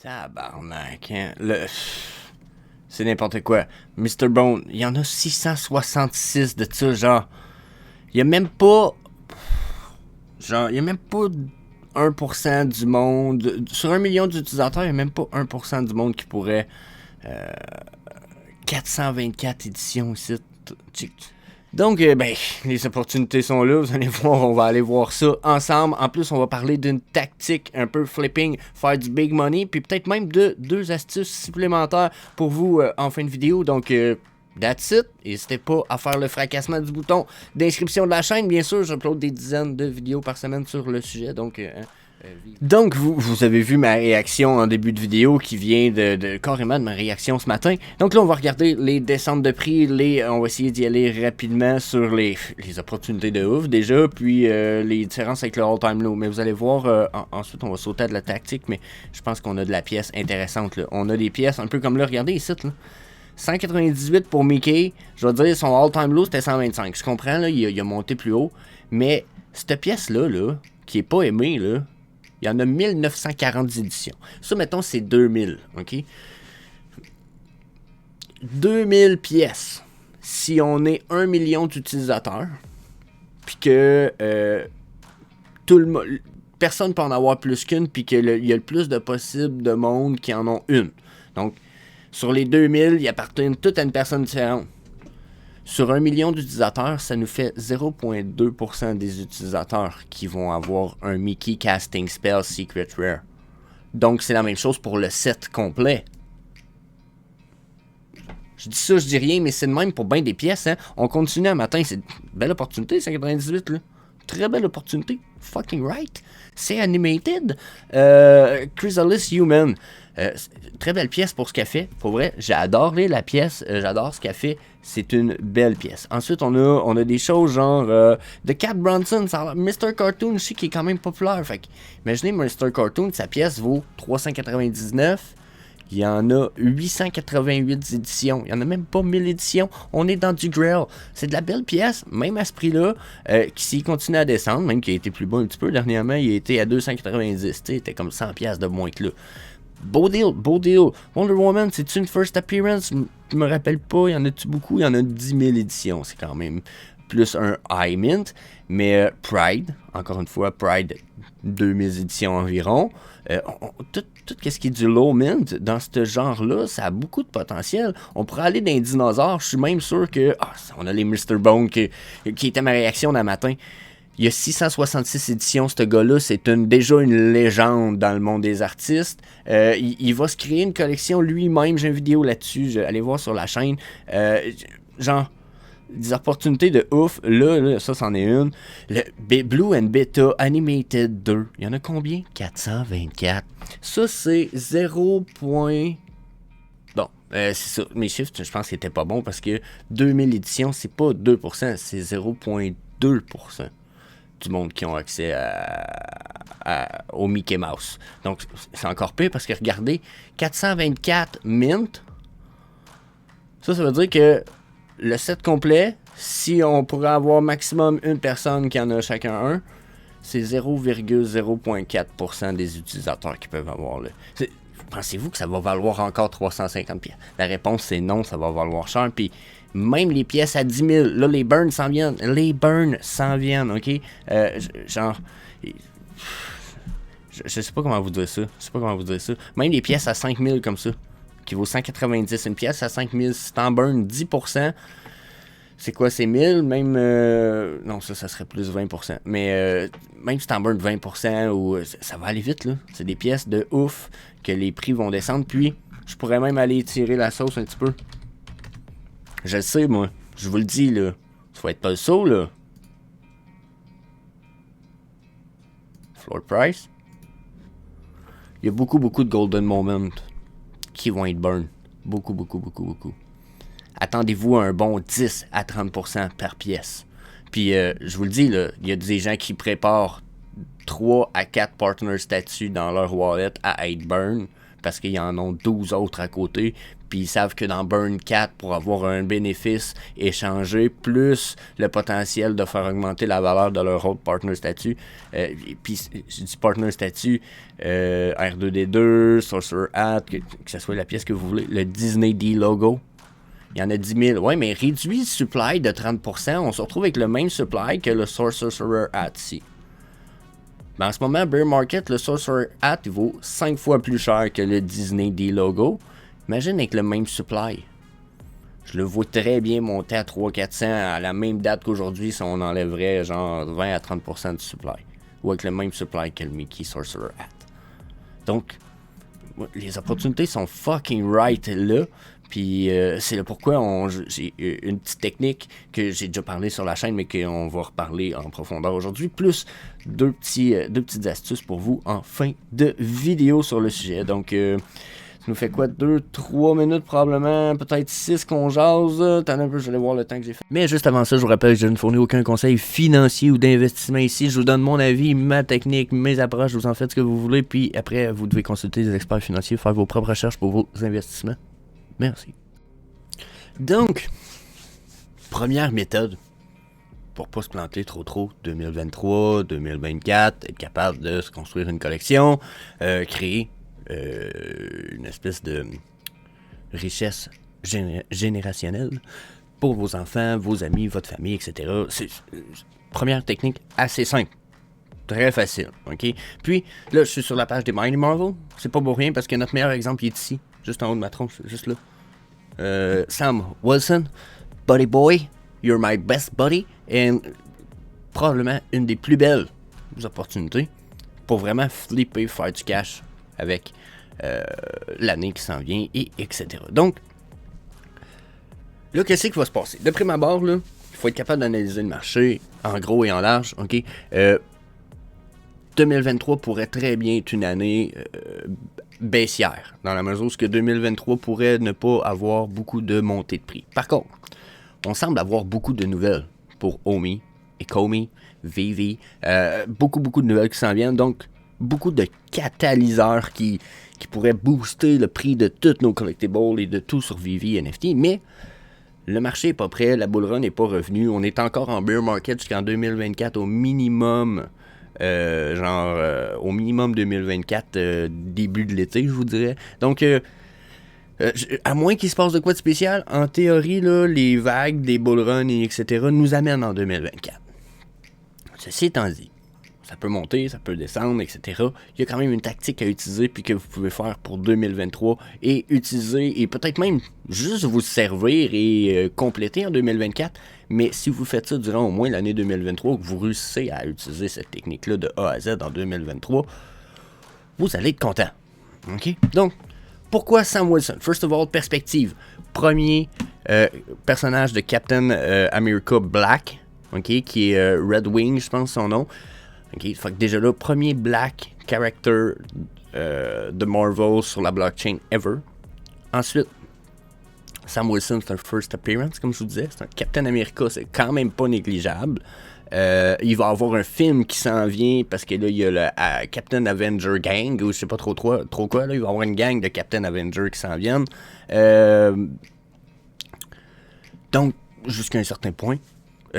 Tabarnak, hein? C'est n'importe quoi. Mr. Bone, il y en a 666 de ça, genre. Il y a même pas. Genre, il y a même pas 1% du monde. Sur 1 million d'utilisateurs, il y a même pas 1% du monde qui pourrait. 424 éditions ici. Donc, les opportunités sont là. Vous allez voir, on va aller voir ça ensemble. En plus, on va parler d'une tactique un peu flipping, faire du big money, puis peut-être même de 2 astuces supplémentaires pour vous en fin de vidéo. Donc, that's it. N'hésitez pas à faire le fracassement du bouton d'inscription de la chaîne. Bien sûr, j'upload des dizaines de vidéos par semaine sur le sujet. Donc, vous avez vu ma réaction en début de vidéo qui vient carrément de ma réaction ce matin. Donc là, on va regarder les descentes de prix. On va essayer d'y aller rapidement sur les opportunités de ouf déjà, puis les différences avec le all-time low. Mais vous allez voir, ensuite, on va sauter à de la tactique, mais je pense qu'on a de la pièce intéressante. Là. On a des pièces un peu comme là, regardez ici, là. 198 pour Mickey. Je vais dire, son all-time low, c'était 125. Je comprends, là, il a monté plus haut. Mais cette pièce-là, là, qui est pas aimée, là, il y en a 1940 éditions. Ça, mettons, c'est 2000, OK? 2000 pièces. Si on est 1 million d'utilisateurs, puis que personne peut en avoir plus qu'une, puis qu'il y a le plus de possible de monde qui en ont une. Donc, sur les 2000, ils appartiennent toutes à une personne différente. Sur 1 million d'utilisateurs, ça nous fait 0,2% des utilisateurs qui vont avoir un Mickey Casting Spell Secret Rare. Donc, c'est la même chose pour le set complet. Je dis ça, je dis rien, mais c'est de même pour bien des pièces. Hein. On continue un matin, c'est une belle opportunité, 198, là. Très belle opportunité. Fucking right. C'est animated. Chrysalis Human. Très belle pièce pour ce qu'elle fait. Pour vrai, j'ai adoré la pièce. J'adore ce qu'elle fait. C'est une belle pièce. Ensuite, on a des choses genre de Cat Bronson. Mr. Cartoon, je sais qu'il est quand même populaire. Fait que, imaginez Mr. Cartoon, sa pièce vaut 399. Il y en a 888 éditions. Il y en a même pas 1000 éditions. On est dans du Grail. C'est de la belle pièce, même à ce prix-là, qui s'il continue à descendre, même qui a été plus bas un petit peu dernièrement, il a été à 290. Il était comme 100$ de moins que là. Beau deal, beau deal. Wonder Woman, c'est une first appearance? Je me rappelle pas, il y en a-tu beaucoup? Il y en a 10 000 éditions. C'est quand même plus un high mint. Mais Pride, encore une fois, Pride, 2000 éditions environ. Tout ce qui est du low mint dans ce genre-là, ça a beaucoup de potentiel. On pourrait aller dans les dinosaures. Je suis même sûr que... on a les Mr. Bone qui était ma réaction d'un matin. Il y a 666 éditions, ce gars-là, c'est déjà une légende dans le monde des artistes. Il va se créer une collection lui-même, j'ai une vidéo là-dessus, allez voir sur la chaîne. Genre, des opportunités de ouf. Là, ça, c'en est une. Le Blue and Beta Animated 2. Il y en a combien? 424. Ça, c'est 0. Bon, c'est ça. Mes chiffres, je pense qu'ils étaient pas bons parce que 2000 éditions, c'est pas 2%, c'est 0,2% du monde qui ont accès au Mickey Mouse. Donc, c'est encore pire parce que regardez, 424 mint. Ça veut dire que le set complet, si on pourrait avoir maximum une personne qui en a chacun un, c'est 0,04% des utilisateurs qui peuvent avoir le. Pensez-vous que ça va valoir encore 350 pièces? La réponse c'est non, ça va valoir cher. Puis même les pièces à 10 000, là les burns s'en viennent. Les burns s'en viennent, ok? Genre. Je sais pas comment vous dire ça. Même les pièces à 5 000 comme ça, qui vaut 190. Une pièce à 5 000, si t'en burn 10%, c'est quoi, c'est 1000? Même, non, ça serait plus 20%. Mais même si t'en burn 20%, ça va aller vite, là. C'est des pièces de ouf que les prix vont descendre. Puis, je pourrais même aller tirer la sauce un petit peu. Je le sais, moi. Je vous le dis, là. Faut être pas le saut, là. Floor price. Il y a beaucoup de golden moments qui vont être burn. Beaucoup. Attendez-vous à un bon 10 à 30% par pièce. Puis, je vous le dis, il y a des gens qui préparent 3 à 4 partner statues dans leur wallet à être burn parce qu'ils en ont 12 autres à côté. puis ils savent que dans Burn 4, pour avoir un bénéfice échangé, plus le potentiel de faire augmenter la valeur de leur autre partner statut, puis je dis partner statut, R2D2, Sorcerer Hat, que ce soit la pièce que vous voulez, le Disney D logo, il y en a 10 000. Ouais, mais réduit le supply de 30%, on se retrouve avec le même supply que le Sorcerer Hat ici. Mais en ce moment, Bear Market, le Sorcerer Hat, il vaut 5 fois plus cher que le Disney D logo. Imagine avec le même supply. Je le vois très bien monter à 300-400 à la même date qu'aujourd'hui si on enlèverait genre 20 à 30% du supply. Ou avec le même supply que le Mickey Sorcerer Hat. Donc, les opportunités sont fucking right là. Puis c'est là pourquoi j'ai une petite technique que j'ai déjà parlé sur la chaîne, mais qu'on va reparler en profondeur aujourd'hui. Plus deux petites astuces pour vous en fin de vidéo sur le sujet. Donc, ça nous fait quoi? 2-3 minutes probablement, peut-être 6 qu'on jase. T'en as un peu, je vais voir le temps que j'ai fait. Mais juste avant ça, je vous rappelle que je ne fournis aucun conseil financier ou d'investissement ici. Je vous donne mon avis, ma technique, mes approches, vous en faites ce que vous voulez. Puis après, vous devez consulter des experts financiers, faire vos propres recherches pour vos investissements. Merci. Donc, première méthode pour pas se planter trop 2023, 2024, être capable de se construire une collection, créer une espèce de richesse générationnelle pour vos enfants, vos amis, votre famille, etc. C'est première technique assez simple. Très facile, ok? Puis, là, je suis sur la page des Mighty Marvel. C'est pas pour rien parce que notre meilleur exemple, il est ici. Juste en haut de ma tronche, juste là. Sam Wilson, Buddy Boy, You're My Best Buddy, et probablement une des plus belles opportunités pour vraiment flipper, faire du cash avec l'année qui s'en vient, et etc. Donc, là, qu'est-ce qui va se passer? De prime abord, là, il faut être capable d'analyser le marché en gros et en large, ok? 2023 pourrait très bien être une année baissière, dans la mesure où 2023 pourrait ne pas avoir beaucoup de montée de prix. Par contre, on semble avoir beaucoup de nouvelles pour Omi, Ecomi, Vivi, beaucoup de nouvelles qui s'en viennent, donc beaucoup de catalyseurs qui pourraient booster le prix de tous nos collectibles et de tout sur Vivi NFT, mais le marché n'est pas prêt, la bull run n'est pas revenue, on est encore en bear market jusqu'en 2024 au minimum. Au minimum 2024, début de l'été, je vous dirais. Donc, à moins qu'il se passe de quoi de spécial, en théorie, là, les vagues, des bull runs, etc., nous amènent en 2024. Ceci étant dit, ça peut monter, ça peut descendre, etc. Il y a quand même une tactique à utiliser puis que vous pouvez faire pour 2023 et utiliser et peut-être même juste vous servir et compléter en 2024. Mais si vous faites ça durant au moins l'année 2023, que vous réussissez à utiliser cette technique-là de A à Z en 2023, vous allez être content. OK? Donc, pourquoi Sam Wilson? First of all, perspective. Premier personnage de Captain America Black, OK, qui est Red Wing, je pense son nom. OK, fait que déjà là, premier black character de Marvel sur la blockchain ever. Ensuite, Sam Wilson, c'est un first appearance, comme je vous disais. C'est un Captain America, c'est quand même pas négligeable. Il va avoir un film qui s'en vient parce que là, il y a le Captain Avenger Gang, ou je sais pas trop quoi. Là, il va y avoir une gang de Captain Avenger qui s'en viennent. Donc, jusqu'à un certain point,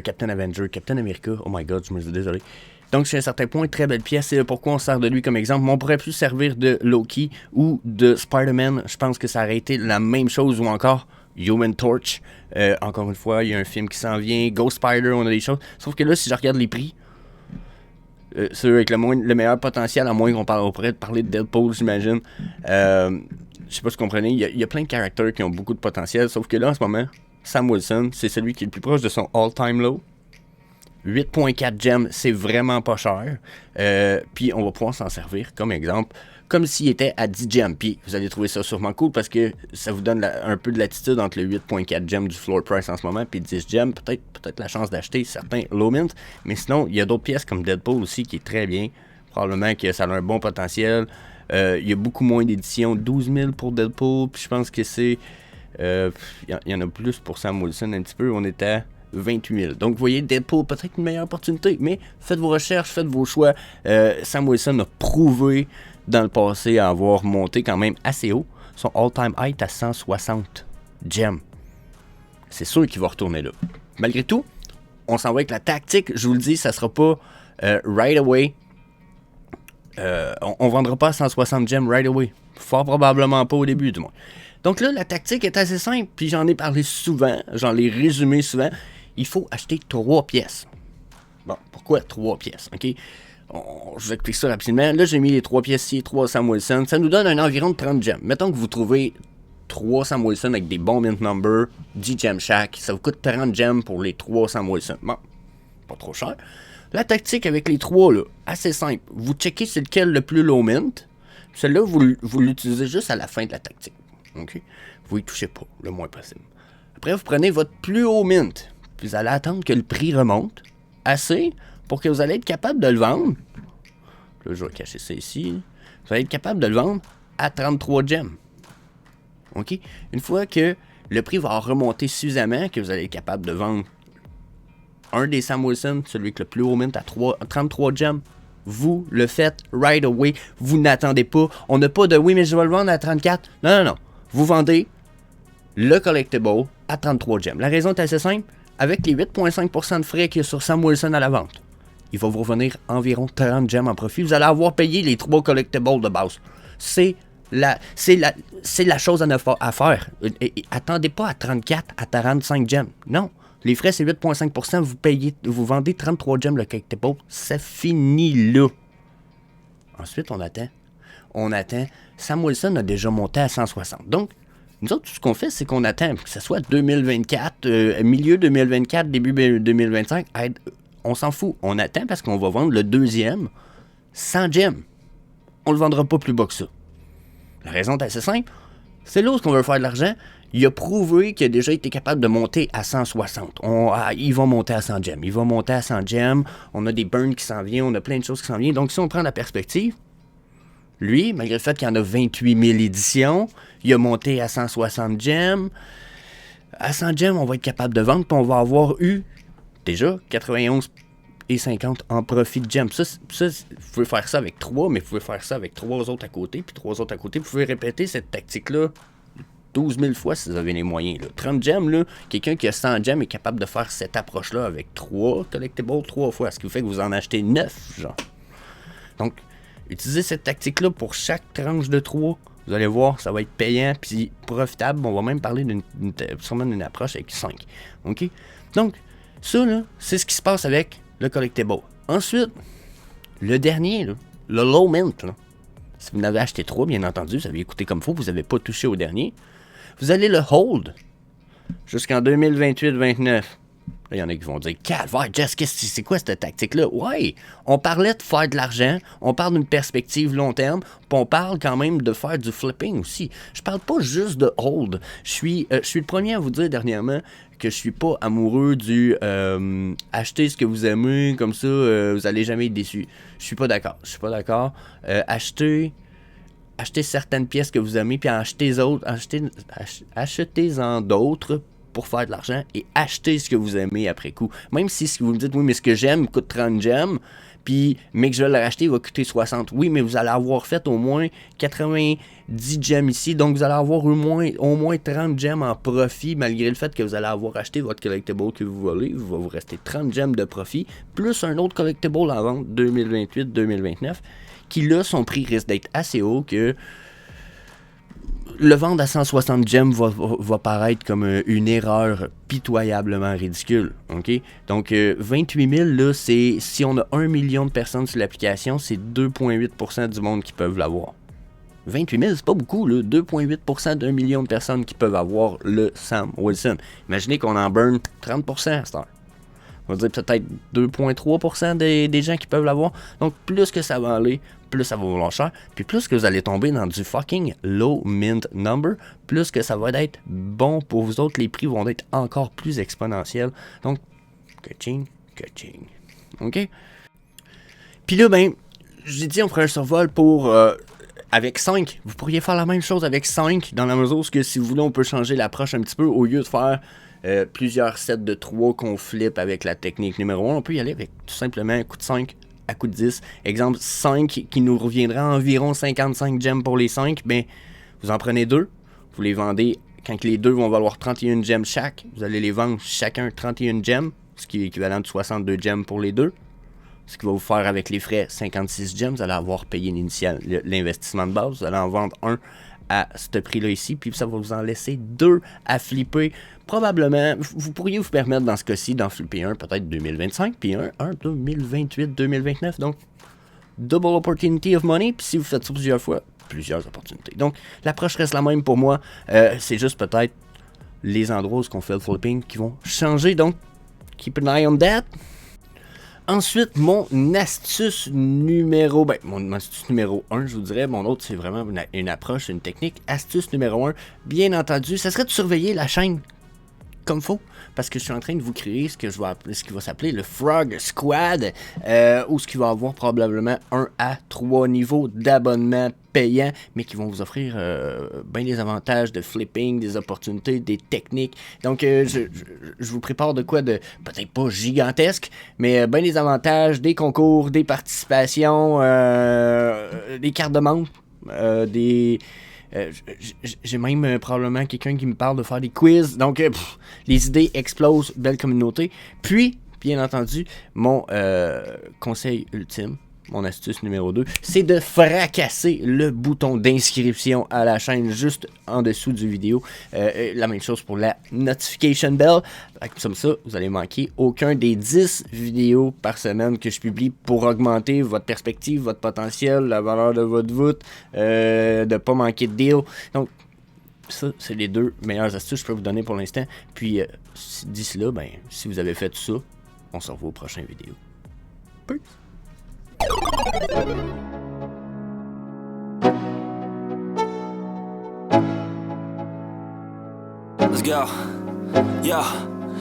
Captain Avenger, Captain America, oh my god, je me suis désolé. Donc, jusqu'à un certain point, très belle pièce. C'est pourquoi on sert de lui comme exemple. Mais on pourrait plus servir de Loki ou de Spider-Man. Je pense que ça aurait été la même chose, ou encore Human Torch. Encore une fois, il y a un film qui s'en vient. Ghost Spider, on a des choses. Sauf que là, si je regarde les prix, ceux avec le meilleur potentiel, à moins qu'on pourrait parler de Deadpool, j'imagine. Je sais pas si vous comprenez. Il y a plein de caractères qui ont beaucoup de potentiel. Sauf que là, en ce moment, Sam Wilson, c'est celui qui est le plus proche de son all-time low. 8.4 gemmes, c'est vraiment pas cher. Puis on va pouvoir s'en servir comme exemple, comme s'il était à 10 gemmes. Puis vous allez trouver ça sûrement cool parce que ça vous donne un peu de latitude entre le 8.4 gemmes du floor price en ce moment puis 10 gemmes. Peut-être la chance d'acheter certains low mint. Mais sinon, il y a d'autres pièces comme Deadpool aussi qui est très bien. Probablement que ça a un bon potentiel. Il y a beaucoup moins d'éditions. 12 000 pour Deadpool. Puis je pense que c'est... il y en a plus pour Sam Wilson un petit peu. On était à 28 000. Donc, vous voyez, Deadpool, peut-être une meilleure opportunité, mais faites vos recherches, faites vos choix. Sam Wilson a prouvé dans le passé à avoir monté quand même assez haut. son all-time high est à 160 gems. C'est sûr qu'il va retourner là. Malgré tout, on s'en va avec la tactique. Je vous le dis, ça sera pas right away. On vendra pas 160 gems right away. Fort probablement pas au début, du moins. Donc là, la tactique est assez simple, puis j'en ai parlé souvent, j'en ai résumé souvent. Il faut acheter 3 pièces. Bon, pourquoi 3 pièces? OK? Je vous explique ça rapidement. Là, j'ai mis les 3 pièces ici, 3 Sam Wilson. Ça nous donne un environ de 30 gems. Mettons que vous trouvez 3 Sam Wilson avec des bons mint numbers, 10 gems chaque. Ça vous coûte 30 gems pour les 3 Sam Wilson. Bon, pas trop cher. La tactique avec les 3, là, assez simple. Vous checkez c'est lequel le plus low mint. Celui-là, vous l'utilisez juste à la fin de la tactique. OK? Vous y touchez pas, le moins possible. Après, vous prenez votre plus haut mint. Puis vous allez attendre que le prix remonte assez pour que vous allez être capable de le vendre. Là, je vais cacher ça ici. Vous allez être capable de le vendre à 33 gems. OK? Une fois que le prix va remonter suffisamment, que vous allez être capable de vendre un des Sam Wilson, celui avec le plus haut mint à 33 gems, vous le faites right away. Vous n'attendez pas. On n'a pas de oui, mais je vais le vendre à 34. Non. Vous vendez le collectible à 33 gems. La raison est assez simple. Avec les 8,5% de frais qu'il y a sur Sam Wilson à la vente, il va vous revenir environ 30 gems en profit. Vous allez avoir payé les 3 collectibles de base. C'est la chose à faire. Attendez pas à 34, à 45 gems. Non. Les frais, c'est 8,5%. Vous vendez 33 gems le collectible. C'est fini là. Ensuite, on attend. Sam Wilson a déjà monté à 160. Donc, nous autres, tout ce qu'on fait, c'est qu'on attend que ce soit 2024, milieu 2024, début 2025. On s'en fout. On attend parce qu'on va vendre le deuxième 100 gems. On le vendra pas plus bas que ça. La raison est assez simple. C'est là où on veut faire de l'argent. Il a prouvé qu'il a déjà été capable de monter à 160. Il va monter à 100 gems. On a des burns qui s'en viennent. On a plein de choses qui s'en viennent. Donc, si on prend la perspective, lui, malgré le fait qu'il y en a 28 000 éditions, il a monté à 160 gems. À 100 gems, on va être capable de vendre, puis on va avoir eu déjà 91,50 en profit de gems. Ça, vous pouvez faire ça avec 3, mais vous pouvez faire ça avec 3 autres à côté, puis 3 autres à côté. Vous pouvez répéter cette tactique-là 12 000 fois si vous avez les moyens. Là. 30 gems, là, quelqu'un qui a 100 gems est capable de faire cette approche-là avec 3 collectibles 3 fois, ce qui vous fait que vous en achetez 9, genre. Donc, utilisez cette tactique-là pour chaque tranche de 3. Vous allez voir, ça va être payant puis profitable. On va même parler sûrement d'une approche avec 5. OK? Donc, ça, là, c'est ce qui se passe avec le collectible. Ensuite, le dernier, là, le low mint. Là. Si vous en avez acheté 3, bien entendu, ça avait coûté comme faux, vous n'avez pas touché au dernier. Vous allez le hold jusqu'en 2028-29. Là, il y en a qui vont dire, calvaire, Jess, c'est quoi cette tactique-là? Ouais, on parlait de faire de l'argent, on parle d'une perspective long terme, puis on parle quand même de faire du flipping aussi. Je parle pas juste de hold. Je suis le premier à vous dire dernièrement que je suis pas amoureux du acheter ce que vous aimez, comme ça, vous allez jamais être déçu. Je suis pas d'accord. Achetez certaines pièces que vous aimez, puis achetez-en d'autres pour faire de l'argent et acheter ce que vous aimez après coup. Même si vous me dites, oui, mais ce que j'aime coûte 30 gems, mais que je vais le racheter, il va coûter 60. Oui, mais vous allez avoir fait au moins 90 gems ici, donc vous allez avoir au moins 30 gems en profit, malgré le fait que vous allez avoir acheté votre collectible que vous voulez. Il va vous rester 30 gems de profit, plus un autre collectible en vente 2028-2029, qui là, son prix risque d'être assez haut que le vendre à 160 gems va paraître comme une erreur pitoyablement ridicule. Okay? Donc, 28 000, là, si on a 1 million de personnes sur l'application, c'est 2,8% du monde qui peuvent l'avoir. 28 000, c'est pas beaucoup, là. 2,8% d'1 million de personnes qui peuvent avoir le Sam Wilson. Imaginez qu'on en burn 30% à cette heure. On va dire peut-être 2,3% des gens qui peuvent l'avoir. Donc, plus que ça va aller, plus ça va valoir cher. Puis plus que vous allez tomber dans du fucking low mint number, plus que ça va être bon pour vous autres. Les prix vont être encore plus exponentiels. Donc, ka-ching. OK? Puis là, ben, j'ai dit on ferait un survol pour... avec 5. Vous pourriez faire la même chose avec 5, dans la mesure où si vous voulez, on peut changer l'approche un petit peu. Au lieu de faire plusieurs sets de 3 qu'on flippe avec la technique numéro 1, on peut y aller avec tout simplement un coup de 5 à coup de 10. Exemple, 5 qui nous reviendra environ 55 gems pour les 5, ben, Vous en prenez 2, vous les vendez, quand les 2 vont valoir 31 gems chaque, vous allez les vendre chacun 31 gems, ce qui est équivalent de 62 gems pour les 2. Ce qui va vous faire avec les frais 56 gems, vous allez avoir payé l'investissement de base, vous allez en vendre un à ce prix-là ici, puis ça va vous en laisser 2 à flipper. Probablement, vous pourriez vous permettre dans ce cas-ci d'en flipper un peut-être 2025, puis un 2028-2029, donc double opportunity of money, puis si vous faites ça plusieurs fois, plusieurs opportunités. Donc, l'approche reste la même pour moi, c'est juste peut-être les endroits où on fait le flipping qui vont changer, donc keep an eye on that. Ensuite, mon astuce numéro 1, je vous dirais, mon autre, c'est vraiment une approche, une technique. Astuce numéro 1, bien entendu, ça serait de surveiller la chaîne comme faut, parce que je suis en train de vous créer ce qui va s'appeler le Frog Squad, où ce qui va avoir probablement 1 à 3 niveaux d'abonnement payants, mais qui vont vous offrir bien des avantages de flipping, des opportunités, des techniques. Donc, je vous prépare de quoi de peut-être pas gigantesque, mais bien des avantages, des concours, des participations, des cartes de membres, j'ai même probablement quelqu'un qui me parle de faire des quiz. Donc, les idées explosent, belle communauté. Puis, bien entendu, mon conseil ultime, mon astuce numéro 2, c'est de fracasser le bouton d'inscription à la chaîne juste en dessous du vidéo. La même chose pour la notification bell. Comme ça, vous allez manquer aucun des 10 vidéos par semaine que je publie pour augmenter votre perspective, votre potentiel, la valeur de votre voûte, de ne pas manquer de deal. Donc, ça, c'est les 2 meilleures astuces que je peux vous donner pour l'instant. Puis, d'ici là, ben, si vous avez fait tout ça, on se revoit aux prochaines vidéos. Peace! Let's go. Yo,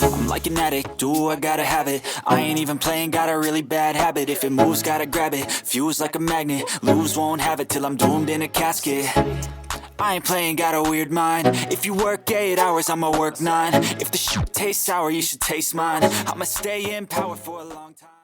I'm like an addict, do I gotta have it. I ain't even playing, got a really bad habit. If it moves, gotta grab it, fuse like a magnet. Lose, won't have it till I'm doomed in a casket. I ain't playing, got a weird mind. If you work 8 hours, I'ma work 9. If the shit tastes sour, you should taste mine. I'ma stay in power for a long time.